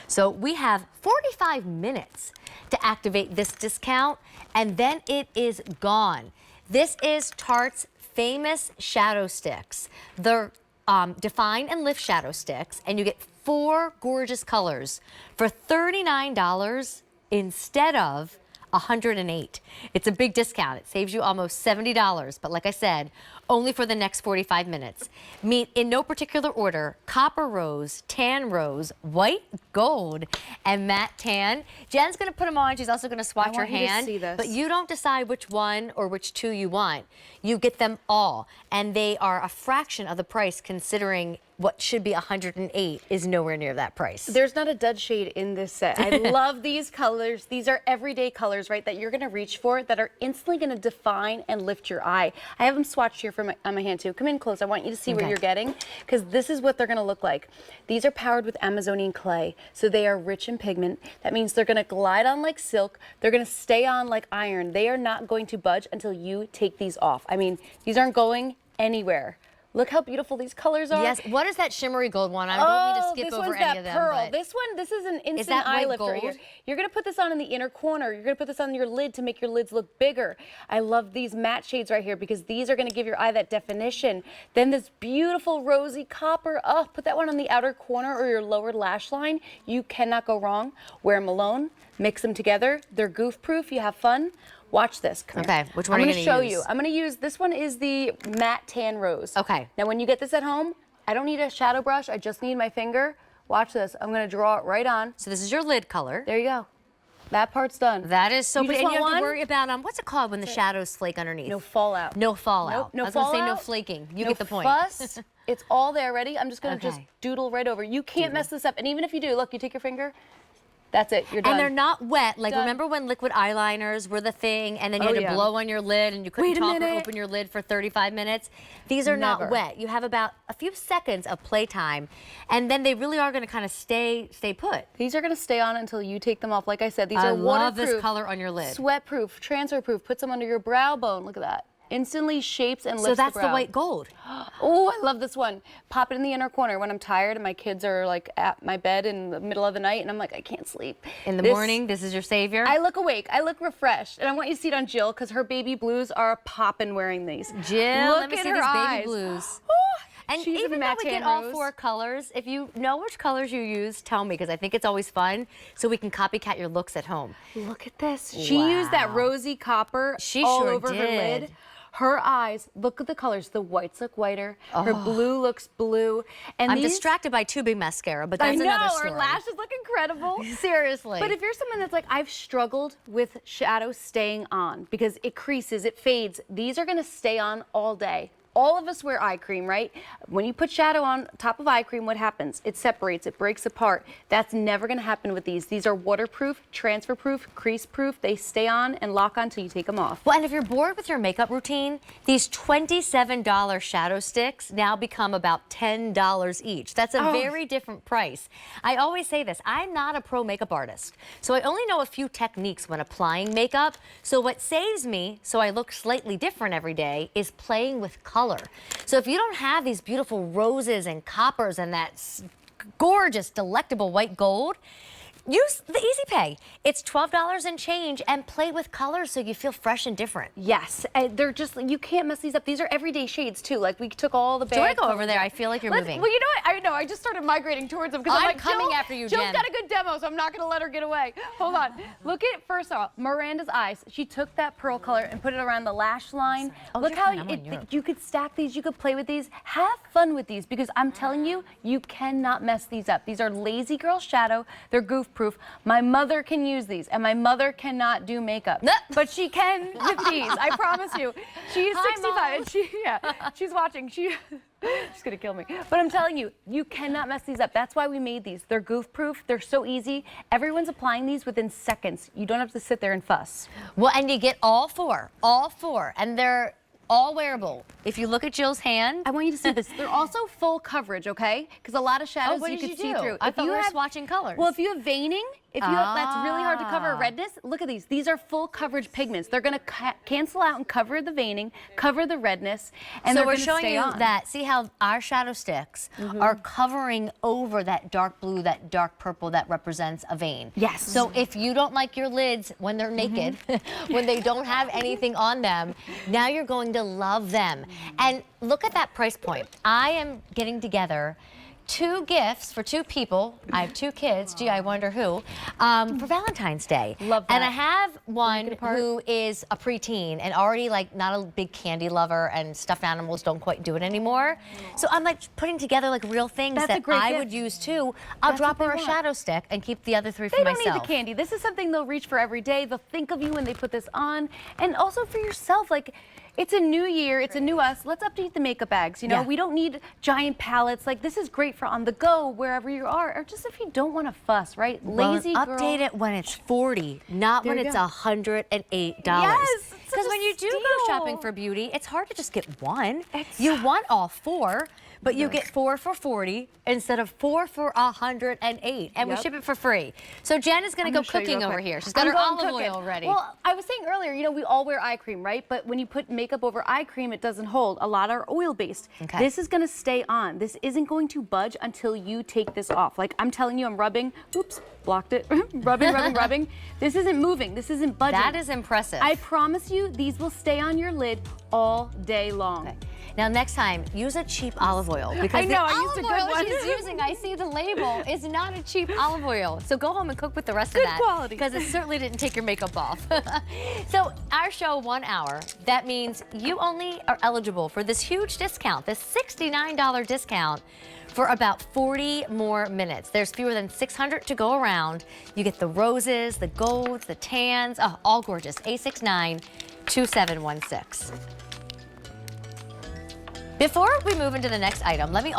So we have 45 minutes to activate this discount, and then it is gone. This is Tarte's famous shadow sticks. They're Define and Lift shadow sticks, and you get 4 gorgeous colors for $39 instead of $108. It's a big discount. It saves you almost $70, but like I said, only for the next 45 minutes. Meet in no particular order: copper rose, tan rose, white gold, and matte tan. Jen's gonna put them on. She's also gonna swatch her hand. But you don't decide which one or which 2 you want. You get them all, and they are a fraction of the price, considering what should be $108 is nowhere near that price. There's not a dud shade in this set. I love these colors. These are everyday colors, right, that you're gonna reach for, that are instantly gonna define and lift your eye. I have them swatched here on my hand too. Come in close. I want you to see what you're getting, because this is what they're gonna look like. These are powered with Amazonian clay, so they are rich in pigment. That means they're gonna glide on like silk. They're gonna stay on like iron. They are not going to budge until you take these off. I mean, these aren't going anywhere. Look how beautiful these colors are. Yes. What is that shimmery gold one? I don't mean to skip over any of them. Pearl. This is an instant eye lift right here. You're gonna put this on in the inner corner. You're gonna put this on your lid to make your lids look bigger. I love these matte shades right here, because these are gonna give your eye that definition. Then this beautiful rosy copper. Oh, put that one on the outer corner or your lower lash line. You cannot go wrong. Wear them alone. Mix them together. They're goof proof. You have fun. Watch this. Come here. Which one are you going to use? I'm going to show you. I'm going to use, this one is the matte tan rose. Okay. Now when you get this at home, I don't need a shadow brush. I just need my finger. Watch this. I'm going to draw it right on. So this is your lid color. There you go. That part's done. That is so pretty. And you don't have to worry about, what's it called when the shadows flake underneath? No fallout. No fallout. Nope, no I was going to say fallout. no flaking. You No get the point. Fuss. It's all there. Ready? I'm just going to just doodle right over. You can't mess this up. And even if you do, look, you take your finger. That's it, you're done. And they're not wet. Like, remember when liquid eyeliners were the thing, and then you had to blow on your lid and you couldn't talk or open your lid for 35 minutes? These are not wet. You have about a few seconds of playtime, and then they really are going to kind of stay put. These are going to stay on until you take them off. Like I said, these are waterproof. I love this color on your lid. Sweat-proof, transfer-proof. Puts them under your brow bone. Look at that. Instantly shapes and lifts the brow. So that's the white gold. Oh, I love this one. Pop it in the inner corner when I'm tired and my kids are like at my bed in the middle of the night and I'm like, I can't sleep. In the morning, this is your savior? I look awake. I look refreshed. And I want you to see it on Jill, because her baby blues are popping wearing these. Jill, look let me at see her these eyes. baby blues. And she's even though we get all 4 colors, if you know which colors you use, tell me, because I think it's always fun, so we can copycat your looks at home. Look at this. She used that rosy copper all over her lid. Her eyes, look at the colors. The whites look whiter. Her blue looks blue. And I'm distracted by too big mascara, but that's another story. Her lashes look incredible. Seriously. But if you're someone that's like, I've struggled with shadow staying on because it creases, it fades, these are going to stay on all day. All of us wear eye cream, right? When you put shadow on top of eye cream, what happens? It separates, it breaks apart. That's never gonna happen with these. These are waterproof, transfer-proof, crease-proof. They stay on and lock on until you take them off. Well, and if you're bored with your makeup routine, these $27 shadow sticks now become about $10 each. That's a very different price. I always say this, I'm not a pro makeup artist, so I only know a few techniques when applying makeup. So what saves me, so I look slightly different every day, is playing with color. So if you don't have these beautiful roses and coppers and that gorgeous, delectable white gold, use the Easy Pay. It's $12 and change, and play with colors so you feel fresh and different. Yes, they're just, you can't mess these up. These are everyday shades too. Like, we took all the bad. Do I go over there? I feel like you're moving. Well, you know what? I know. I just started migrating towards them because I'm like, coming after you, Jill's Jen. got a good demo, so I'm not going to let her get away. Hold on. Look at, first off, Miranda's eyes. She took that pearl color and put it around the lash line. Look how you could stack these. You could play with these. Have fun with these, because I'm telling you, you cannot mess these up. These are lazy girl shadow. They're goof proof. My mother can use these, and my mother cannot do makeup, but she can with these. I promise you. She is 65, and she's watching. She's gonna kill me. But I'm telling you, you cannot mess these up. That's why we made these. They're goof proof. They're so easy. Everyone's applying these within seconds. You don't have to sit there and fuss. Well, and you get all four, and they're all wearable. If you look at Jill's hand, I want you to see this. They're also full coverage, okay? Because a lot of shadows what you did can you see do? through. I thought we were swatching colors. Well, if you have veining, that's really hard to cover redness, look at these. These are full coverage pigments. They're going to cancel out and cover the veining, cover the redness, and so they're we're going to showing stay you on. that. See how our shadow sticks are covering over that dark blue, that dark purple that represents a vein. Yes. So if you don't like your lids when they're naked, when they don't have anything on them, now you're going to love them. And look at that price point. I am getting together 2 gifts for 2 people. I have 2 kids. Gee, I wonder who. For Valentine's Day. Love that. And I have one who is a preteen and already like not a big candy lover, and stuffed animals don't quite do it anymore. So I'm like putting together like real things that I would use too. I'll drop her a shadow stick and keep the other 3 for myself. They don't need the candy. This is something they'll reach for every day. They'll think of you when they put this on. And also for yourself, like, it's a new year, it's a new us. Let's update the makeup bags. You know, we don't need giant palettes. Like, this is great for on the go, wherever you are, or just if you don't want to fuss, right? Lazy girl. Update it when it's 40, not when it's $108. Yes, because when you do go shopping for beauty, it's hard to just get one. You want all 4. But you get 4 for 40 instead of 4 for 108, and we ship it for free. So Jen is going to go cooking over here. She's got her olive oil ready. Well, I was saying earlier, you know, we all wear eye cream, right? But when you put makeup over eye cream, it doesn't hold. A lot are oil-based. This is going to stay on. This isn't going to budge until you take this off. Like, I'm telling you, I'm rubbing. Oops, blocked it. rubbing. This isn't moving. This isn't budging. That is impressive. I promise you, these will stay on your lid all day long. Now, next time, use a cheap olive oil, because the olive oil she's using, I see the label, is not a cheap olive oil. So go home and cook with the rest of that. Good quality. Because it certainly didn't take your makeup off. So our show, 1 hour, that means you only are eligible for this huge discount, this $69 discount, for about 40 more minutes. There's fewer than 600 to go around. You get the roses, the golds, the tans, all gorgeous. A69-2716. Before we move into the next item, let me